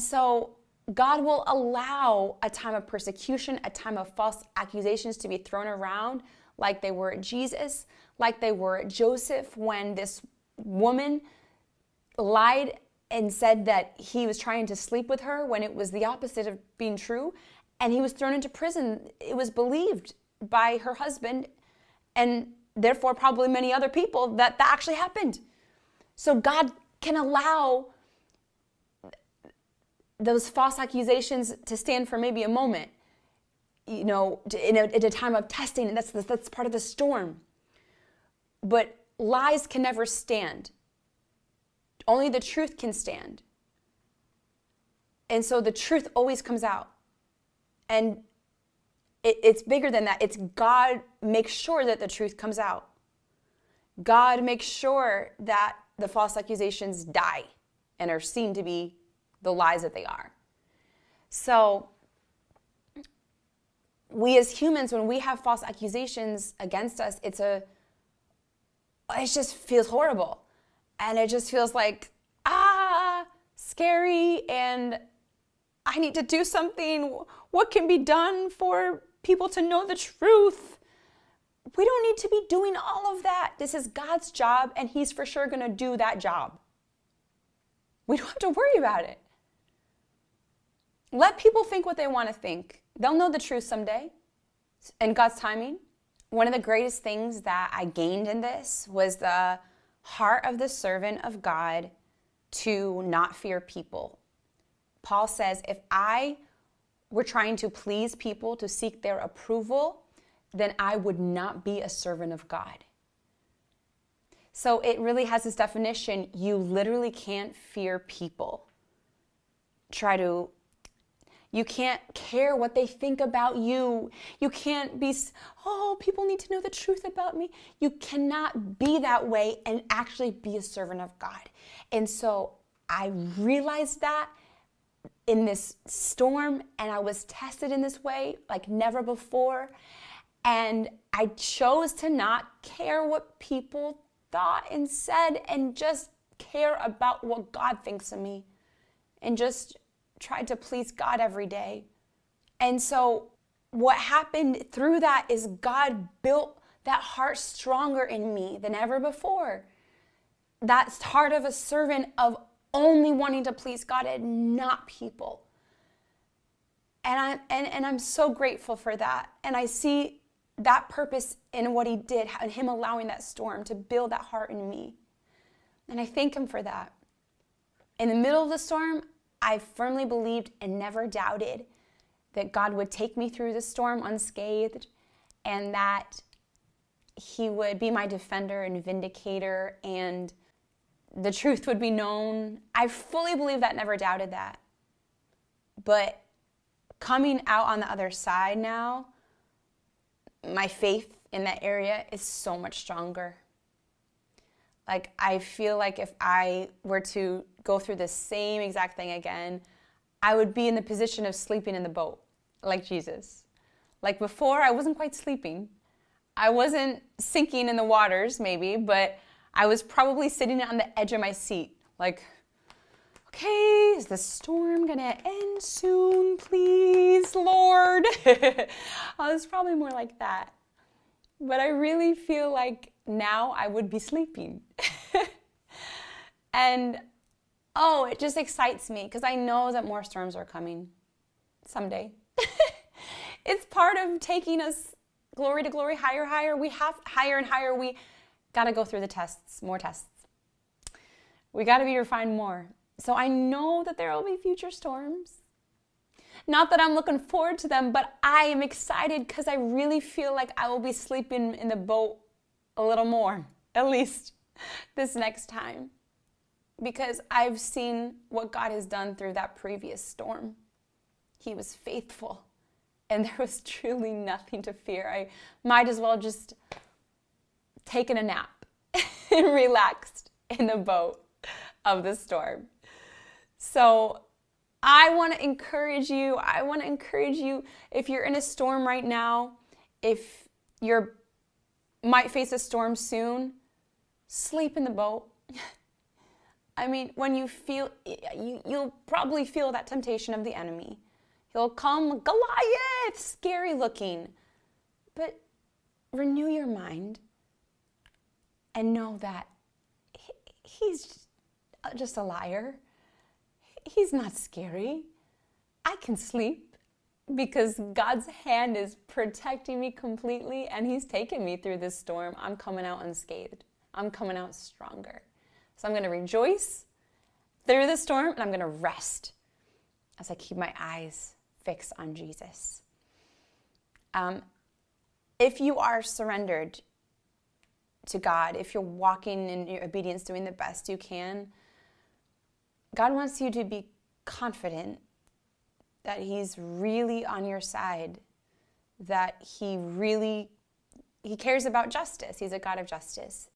So God will allow a time of persecution, a time of false accusations to be thrown around, like they were at Jesus, like they were at Joseph, when this woman lied and said that he was trying to sleep with her when it was the opposite of being true, and he was thrown into prison. It was believed by her husband and therefore probably many other people that that actually happened. So God can allow those false accusations to stand for maybe a moment, you know, in a time of testing, and that's part of the storm. But lies can never stand. Only the truth can stand. And so the truth always comes out. And it's bigger than that. It's God makes sure that the truth comes out. God makes sure that the false accusations die and are seen to be the lies that they are. So we as humans, when we have false accusations against us, it just feels horrible. And it just feels like, scary, and I need to do something. What can be done for people to know the truth? We don't need to be doing all of that. This is God's job, and He's for sure going to do that job. We don't have to worry about it. Let people think what they want to think. They'll know the truth someday in God's timing. One of the greatest things that I gained in this was the heart of the servant of God to not fear people. Paul says, if I were trying to please people, to seek their approval, then I would not be a servant of God. So it really has this definition. You literally can't fear people. You can't care what they think about you. You can't be, people need to know the truth about me. You cannot be that way and actually be a servant of God. And so I realized that in this storm, and I was tested in this way like never before. And I chose to not care what people thought and said, and just care about what God thinks of me, and just tried to please God every day. And so what happened through that is God built that heart stronger in me than ever before. That heart of a servant of only wanting to please God and not people. And I'm so grateful for that. And I see that purpose in what He did, and Him allowing that storm to build that heart in me. And I thank Him for that. In the middle of the storm, I firmly believed and never doubted that God would take me through the storm unscathed, and that He would be my defender and vindicator, and the truth would be known. I fully believe that, never doubted that. But coming out on the other side now, my faith in that area is so much stronger. Like, I feel like if I were to go through the same exact thing again, I would be in the position of sleeping in the boat, like Jesus. Like before, I wasn't quite sleeping. I wasn't sinking in the waters, maybe, but I was probably sitting on the edge of my seat, like, okay, is the storm gonna end soon, please, Lord? I was probably more like that. But I really feel like now I would be sleeping. And, it just excites me, because I know that more storms are coming someday. It's part of taking us glory to glory, higher, higher. We have higher and higher. We got to go through the tests, more tests. We got to be refined more. So I know that there will be future storms. Not that I'm looking forward to them, but I am excited because I really feel like I will be sleeping in the boat a little more, at least this next time. Because I've seen what God has done through that previous storm. He was faithful, and there was truly nothing to fear. I might as well just taken a nap and relaxed in the boat of the storm. So I want to encourage you. If you're in a storm right now, if you might face a storm soon, sleep in the boat. I mean, when you feel, you'll probably feel that temptation of the enemy. He'll come, Goliath, scary looking. But renew your mind and know that he's just a liar. He's not scary. I can sleep because God's hand is protecting me completely, and he's taken me through this storm. I'm coming out unscathed. I'm coming out stronger. So I'm going to rejoice through the storm, and I'm going to rest as I keep my eyes fixed on Jesus. If you are surrendered to God, if you're walking in your obedience, doing the best you can, God wants you to be confident that he's really on your side, that he cares about justice. He's a God of justice.